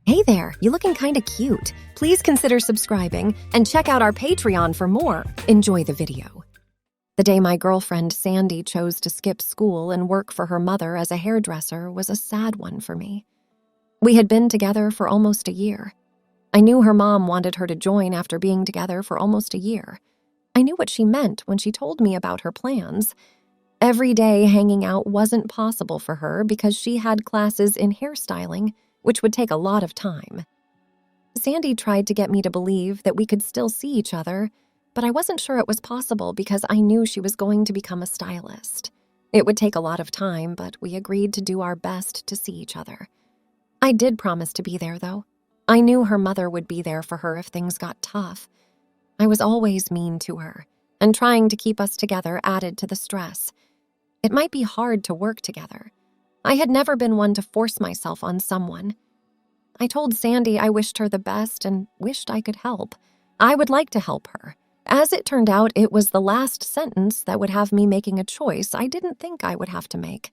Hey there, you looking kinda cute. Please consider subscribing and check out our Patreon for more. Enjoy the video. The day my girlfriend Sandy chose to skip school and work for her mother as a hairdresser was a sad one for me. We had been together for almost a year. I knew her mom wanted her to join after being together for almost a year. I knew what she meant when she told me about her plans. Every day hanging out wasn't possible for her because she had classes in hairstyling, which would take a lot of time. Sandy tried to get me to believe that we could still see each other, but I wasn't sure it was possible because I knew she was going to become a stylist. It would take a lot of time, but we agreed to do our best to see each other. I did promise to be there, though. I knew her mother would be there for her if things got tough. I was always mean to her, and trying to keep us together added to the stress. It might be hard to work together. I had never been one to force myself on someone. I told Sandy I wished her the best and wished I could help. I would like to help her. As it turned out, it was the last sentence that would have me making a choice I didn't think I would have to make.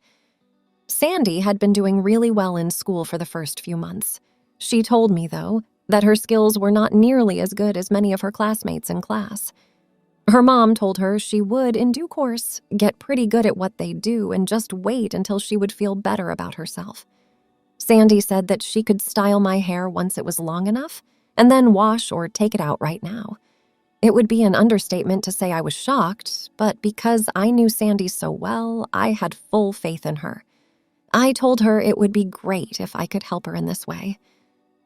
Sandy had been doing really well in school for the first few months. She told me, though, that her skills were not nearly as good as many of her classmates in class. Her mom told her she would, in due course, get pretty good at what they do and just wait until she would feel better about herself. Sandy said that she could style my hair once it was long enough, and then wash or take it out right now. It would be an understatement to say I was shocked, but because I knew Sandy so well, I had full faith in her. I told her it would be great if I could help her in this way.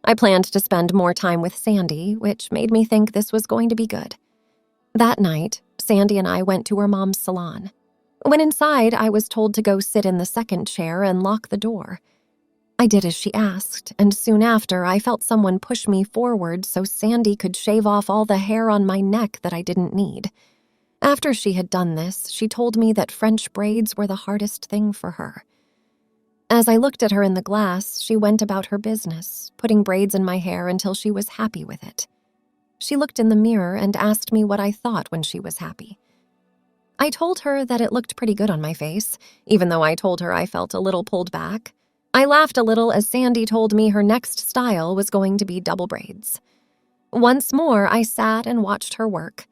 I planned to spend more time with Sandy, which made me think this was going to be good. That night, Sandy and I went to her mom's salon. When inside, I was told to go sit in the second chair and lock the door. I did as she asked, and soon after, I felt someone push me forward so Sandy could shave off all the hair on my neck that I didn't need. After she had done this, she told me that French braids were the hardest thing for her. As I looked at her in the glass, she went about her business, putting braids in my hair until she was happy with it. She looked in the mirror and asked me what I thought when she was happy. I told her that it looked pretty good on my face, even though I told her I felt a little pulled back. I laughed a little as Sandy told me her next style was going to be double braids. Once more, I sat and watched her work.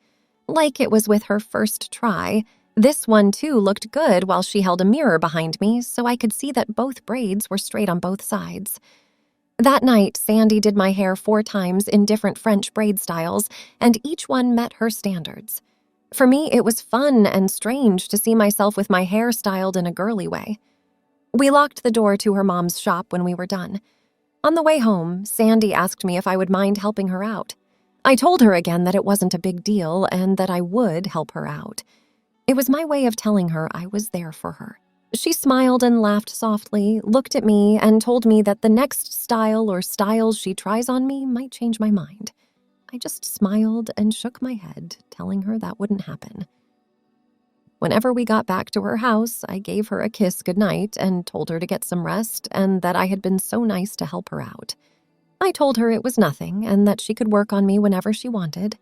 Like it was with her first try, this one too looked good while she held a mirror behind me so I could see that both braids were straight on both sides. That night, Sandy did my hair 4 times in different French braid styles, and each one met her standards. For me, it was fun and strange to see myself with my hair styled in a girly way. We locked the door to her mom's shop when we were done. On the way home, Sandy asked me if I would mind helping her out. I told her again that it wasn't a big deal and that I would help her out. It was my way of telling her I was there for her. She smiled and laughed softly, looked at me, and told me that the next style or styles she tries on me might change my mind. I just smiled and shook my head, telling her that wouldn't happen. Whenever we got back to her house, I gave her a kiss goodnight and told her to get some rest and that I had been so nice to help her out. I told her it was nothing and that she could work on me whenever she wanted.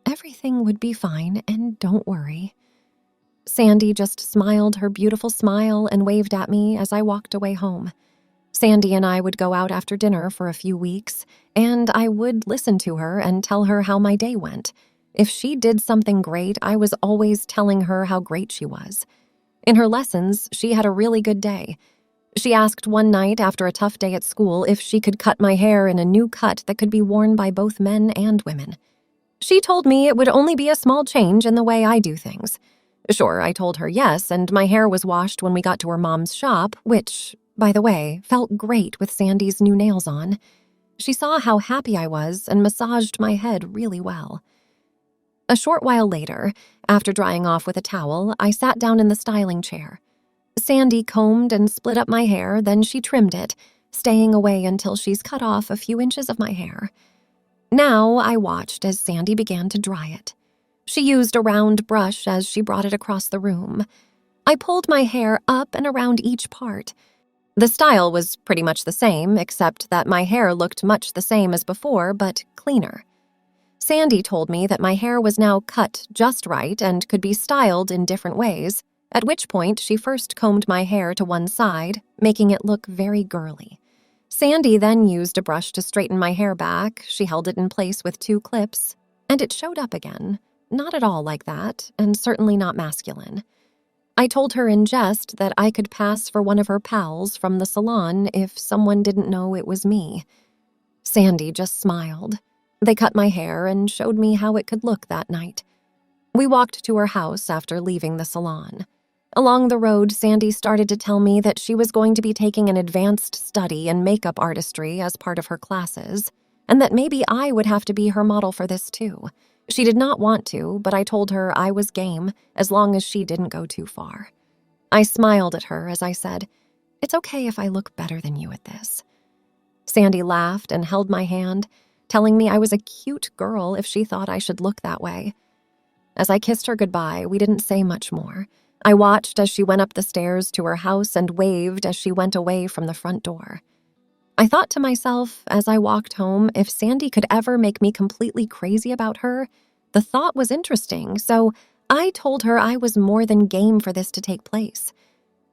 Everything would be fine, and don't worry. Sandy just smiled her beautiful smile and waved at me as I walked away home. Sandy and I would go out after dinner for a few weeks, and I would listen to her and tell her how my day went. If she did something great, I was always telling her how great she was. In her lessons, she had a really good day. She asked one night after a tough day at school if she could cut my hair in a new cut that could be worn by both men and women. She told me it would only be a small change in the way I do things. Sure, I told her yes, and my hair was washed when we got to her mom's shop, which, by the way, felt great with Sandy's new nails on. She saw how happy I was and massaged my head really well. A short while later, after drying off with a towel, I sat down in the styling chair. Sandy combed and split up my hair, then she trimmed it, staying away until she's cut off a few inches of my hair. Now I watched as Sandy began to dry it. She used a round brush as she brought it across the room. I pulled my hair up and around each part. The style was pretty much the same, except that my hair looked much the same as before, but cleaner. Sandy told me that my hair was now cut just right and could be styled in different ways, at which point she first combed my hair to one side, making it look very girly. Sandy then used a brush to straighten my hair back. She held it in place with 2 clips, and it showed up again. Not at all like that, and certainly not masculine. I told her in jest that I could pass for one of her pals from the salon if someone didn't know it was me. Sandy just smiled. They cut my hair and showed me how it could look that night. We walked to her house after leaving the salon. Along the road, Sandy started to tell me that she was going to be taking an advanced study in makeup artistry as part of her classes, and that maybe I would have to be her model for this too. She did not want to, but I told her I was game as long as she didn't go too far. I smiled at her as I said, "It's okay if I look better than you at this." Sandy laughed and held my hand, telling me I was a cute girl if she thought I should look that way. As I kissed her goodbye, we didn't say much more. I watched as she went up the stairs to her house and waved as she went away from the front door. I thought to myself as I walked home, if Sandy could ever make me completely crazy about her, the thought was interesting, so I told her I was more than game for this to take place.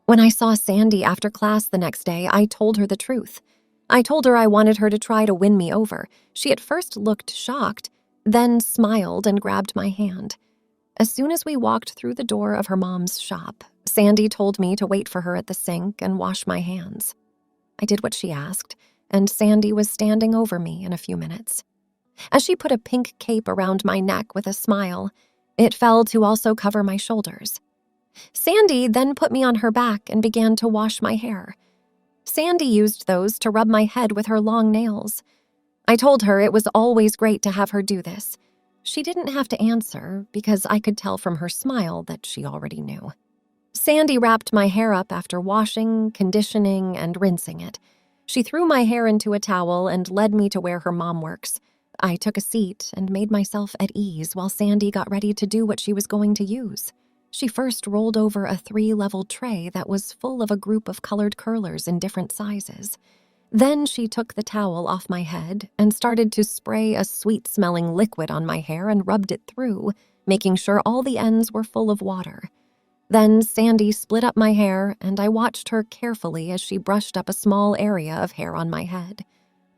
When I saw Sandy after class the next day, I told her the truth. I told her I wanted her to try to win me over. She at first looked shocked, then smiled and grabbed my hand. As soon as we walked through the door of her mom's shop, Sandy told me to wait for her at the sink and wash my hands. I did what she asked, and Sandy was standing over me in a few minutes. As she put a pink cape around my neck with a smile, it fell to also cover my shoulders. Sandy then put me on her back and began to wash my hair. Sandy used those to rub my head with her long nails. I told her it was always great to have her do this. She didn't have to answer because I could tell from her smile that she already knew. Sandy wrapped my hair up after washing, conditioning, and rinsing it. She threw my hair into a towel and led me to where her mom works. I took a seat and made myself at ease while Sandy got ready to do what she was going to use. She first rolled over a 3-level tray that was full of a group of colored curlers in different sizes. Then she took the towel off my head and started to spray a sweet-smelling liquid on my hair and rubbed it through, making sure all the ends were full of water. Then Sandy split up my hair, and I watched her carefully as she brushed up a small area of hair on my head.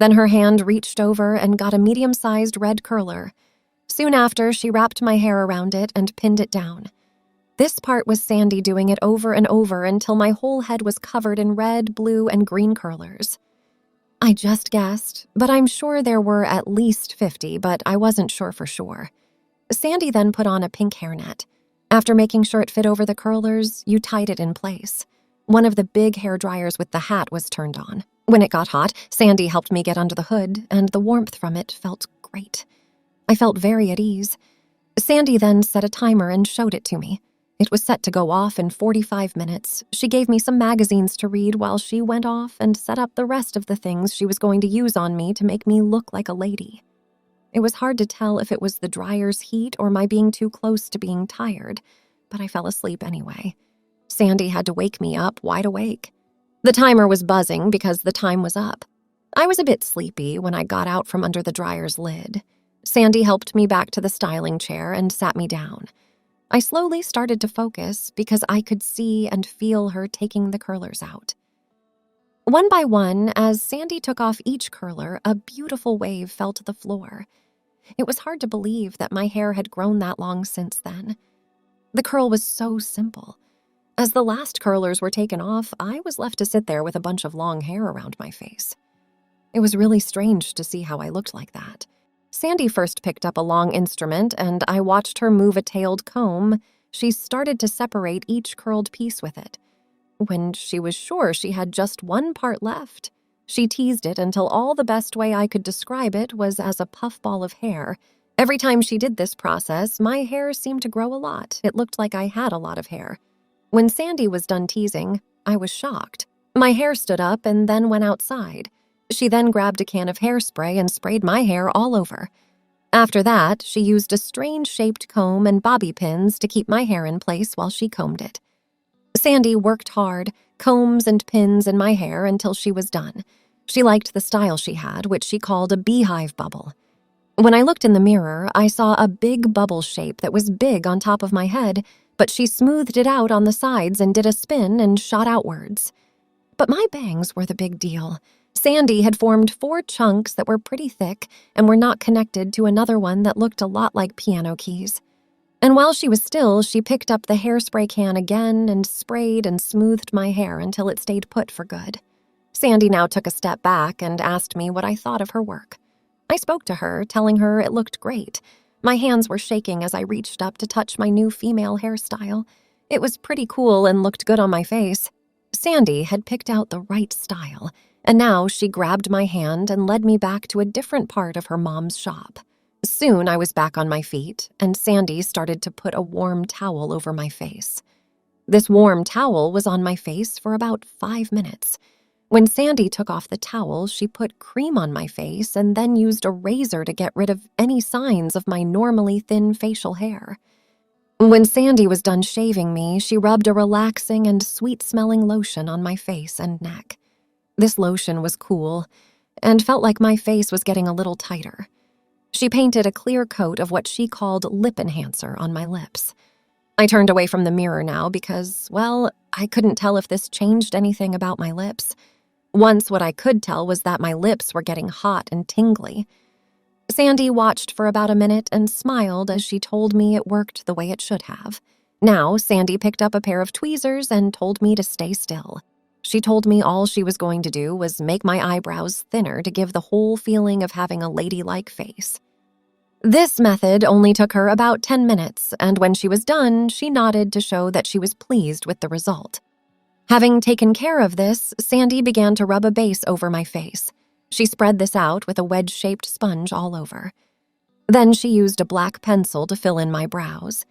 Then her hand reached over and got a medium-sized red curler. Soon after, she wrapped my hair around it and pinned it down. This part was Sandy doing it over and over until my whole head was covered in red, blue, and green curlers. I just guessed, but I'm sure there were at least 50, but I wasn't sure for sure. Sandy then put on a pink hairnet. After making sure it fit over the curlers, you tied it in place. One of the big hair dryers with the hat was turned on. When it got hot, Sandy helped me get under the hood, and the warmth from it felt great. I felt very at ease. Sandy then set a timer and showed it to me. It was set to go off in 45 minutes. She gave me some magazines to read while she went off and set up the rest of the things she was going to use on me to make me look like a lady. It was hard to tell if it was the dryer's heat or my being too close to being tired, but I fell asleep anyway. Sandy had to wake me up wide awake. The timer was buzzing because the time was up. I was a bit sleepy when I got out from under the dryer's lid. Sandy helped me back to the styling chair and sat me down. I slowly started to focus because I could see and feel her taking the curlers out. One by one, as Sandy took off each curler, a beautiful wave fell to the floor. It was hard to believe that my hair had grown that long since then. The curl was so simple. As the last curlers were taken off, I was left to sit there with a bunch of long hair around my face. It was really strange to see how I looked like that. Sandy first picked up a long instrument, and I watched her move a tailed comb. She started to separate each curled piece with it. When she was sure she had just one part left, she teased it until all the best way I could describe it was as a puffball of hair. Every time she did this process, my hair seemed to grow a lot. It looked like I had a lot of hair. When Sandy was done teasing, I was shocked. My hair stood up and then went outside. She then grabbed a can of hairspray and sprayed my hair all over. After that, she used a strange-shaped comb and bobby pins to keep my hair in place while she combed it. Sandy worked hard, combs and pins in my hair until she was done. She liked the style she had, which she called a beehive bubble. When I looked in the mirror, I saw a big bubble shape that was big on top of my head, but she smoothed it out on the sides and did a spin and shot outwards. But my bangs were the big deal. Sandy had formed 4 chunks that were pretty thick and were not connected to another one that looked a lot like piano keys. And while she was still, she picked up the hairspray can again and sprayed and smoothed my hair until it stayed put for good. Sandy now took a step back and asked me what I thought of her work. I spoke to her, telling her it looked great. My hands were shaking as I reached up to touch my new female hairstyle. It was pretty cool and looked good on my face. Sandy had picked out the right style, and now she grabbed my hand and led me back to a different part of her mom's shop. Soon I was back on my feet, and Sandy started to put a warm towel over my face. This warm towel was on my face for about 5 minutes. When Sandy took off the towel, she put cream on my face and then used a razor to get rid of any signs of my normally thin facial hair. When Sandy was done shaving me, she rubbed a relaxing and sweet-smelling lotion on my face and neck. This lotion was cool and felt like my face was getting a little tighter. She painted a clear coat of what she called lip enhancer on my lips. I turned away from the mirror now because, well, I couldn't tell if this changed anything about my lips. Once what I could tell was that my lips were getting hot and tingly. Sandy watched for about a minute and smiled as she told me it worked the way it should have. Now, Sandy picked up a pair of tweezers and told me to stay still. She told me all she was going to do was make my eyebrows thinner to give the whole feeling of having a ladylike face. This method only took her about 10 minutes, and when she was done, she nodded to show that she was pleased with the result. Having taken care of this, Sandy began to rub a base over my face. She spread this out with a wedge-shaped sponge all over. Then she used a black pencil to fill in my brows.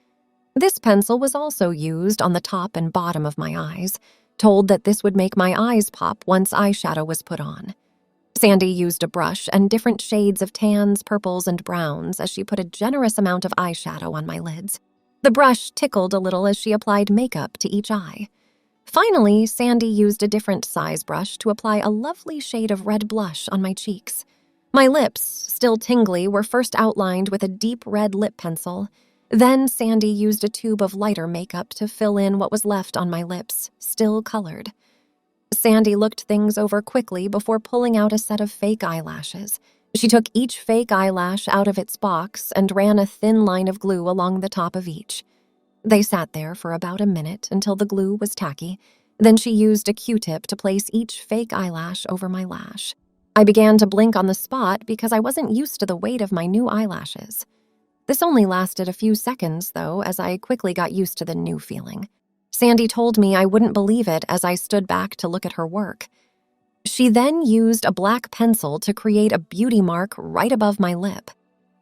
This pencil was also used on the top and bottom of my eyes, told that this would make my eyes pop once eyeshadow was put on. Sandy used a brush and different shades of tans, purples, and browns as she put a generous amount of eyeshadow on my lids. The brush tickled a little as she applied makeup to each eye. Finally, Sandy used a different size brush to apply a lovely shade of red blush on my cheeks. My lips, still tingly, were first outlined with a deep red lip pencil. Then Sandy used a tube of lighter makeup to fill in what was left on my lips, still colored. Sandy looked things over quickly before pulling out a set of fake eyelashes. She took each fake eyelash out of its box and ran a thin line of glue along the top of each. They sat there for about a minute until the glue was tacky. Then she used a Q-tip to place each fake eyelash over my lash. I began to blink on the spot because I wasn't used to the weight of my new eyelashes. This only lasted a few seconds, though, as I quickly got used to the new feeling. Sandy told me I wouldn't believe it as I stood back to look at her work. She then used a black pencil to create a beauty mark right above my lip.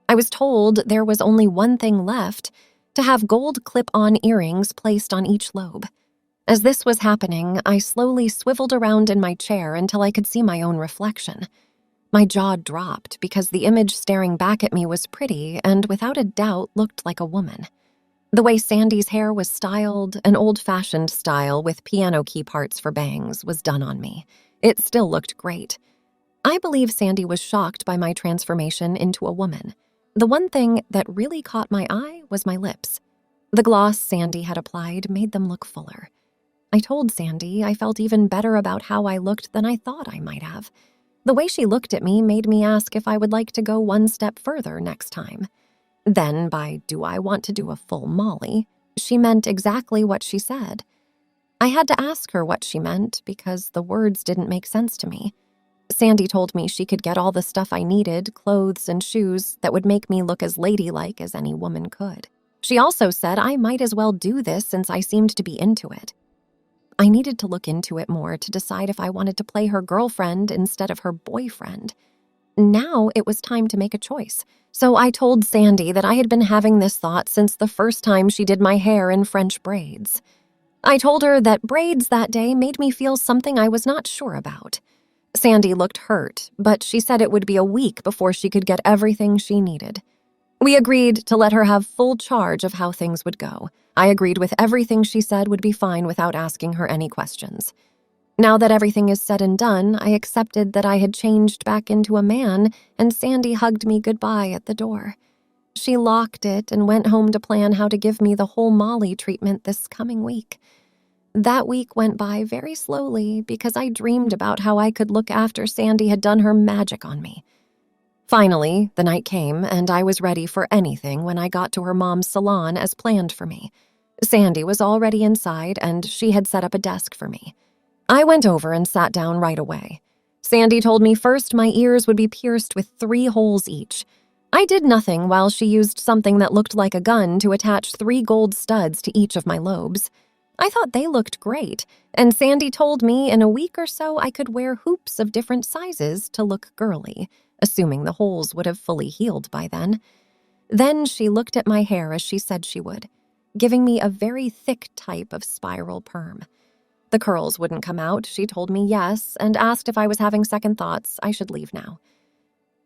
I was told there was only one thing left, to have gold clip-on earrings placed on each lobe. As this was happening, I slowly swiveled around in my chair until I could see my own reflection. My jaw dropped because the image staring back at me was pretty and without a doubt looked like a woman. The way Sandy's hair was styled, an old-fashioned style with piano key parts for bangs, was done on me. It still looked great. I believe Sandy was shocked by my transformation into a woman. The one thing that really caught my eye was my lips. The gloss Sandy had applied made them look fuller. I told Sandy I felt even better about how I looked than I thought I might have. The way she looked at me made me ask if I would like to go one step further next time. Then, by do I want to do a full Molly, she meant exactly what she said. I had to ask her what she meant because the words didn't make sense to me. Sandy told me she could get all the stuff I needed, clothes and shoes, that would make me look as ladylike as any woman could. She also said I might as well do this since I seemed to be into it. I needed to look into it more to decide if I wanted to play her girlfriend instead of her boyfriend. Now it was time to make a choice, so I told Sandy that I had been having this thought since the first time she did my hair in French braids. I told her that braids that day made me feel something I was not sure about. Sandy looked hurt, but she said it would be a week before she could get everything she needed. We agreed to let her have full charge of how things would go. I agreed with everything she said would be fine without asking her any questions. Now that everything is said and done, I accepted that I had changed back into a man, and Sandy hugged me goodbye at the door. She locked it and went home to plan how to give me the whole Molly treatment this coming week. That week went by very slowly because I dreamed about how I could look after Sandy had done her magic on me. Finally, the night came, and I was ready for anything when I got to her mom's salon as planned for me. Sandy was already inside, and she had set up a desk for me. I went over and sat down right away. Sandy told me first my ears would be pierced with 3 holes each. I did nothing while she used something that looked like a gun to attach 3 gold studs to each of my lobes. I thought they looked great, and Sandy told me in a week or so I could wear hoops of different sizes to look girly, assuming the holes would have fully healed by then. Then she looked at my hair as she said she would, giving me a very thick type of spiral perm. The curls wouldn't come out. She told me yes and asked if I was having second thoughts. I should leave now.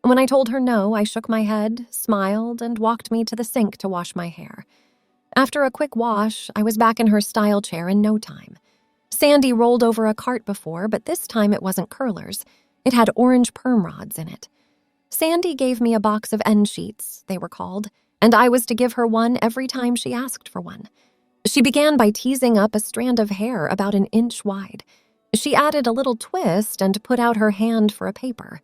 When I told her no, I shook my head, smiled, and walked me to the sink to wash my hair. After a quick wash, I was back in her style chair in no time. Sandy rolled over a cart before, but this time it wasn't curlers. It had orange perm rods in it. Sandy gave me a box of end sheets, they were called, and I was to give her one every time she asked for one. She began by teasing up a strand of hair about an inch wide. She added a little twist and put out her hand for a paper.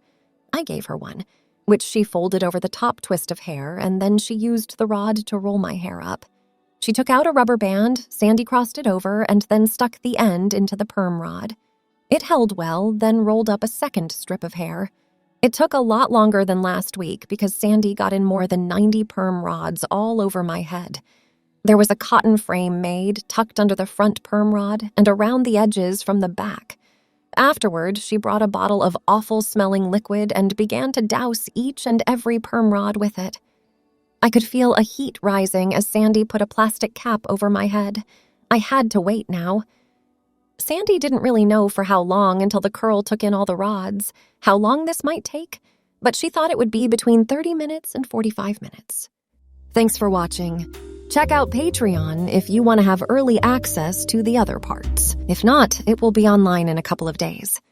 I gave her one, which she folded over the top twist of hair, and then she used the rod to roll my hair up. She took out a rubber band, Sandy crossed it over, and then stuck the end into the perm rod. It held well, then rolled up a second strip of hair. It took a lot longer than last week because Sandy got in more than 90 perm rods all over my head. There was a cotton frame made, tucked under the front perm rod and around the edges from the back. Afterward, she brought a bottle of awful-smelling liquid and began to douse each and every perm rod with it. I could feel a heat rising as Sandy put a plastic cap over my head. I had to wait now. Sandy didn't really know for how long until the curl took in all the rods, how long this might take, but she thought it would be between 30 minutes and 45 minutes. Thanks for watching. Check out Patreon if you want to have early access to the other parts. If not, it will be online in a couple of days.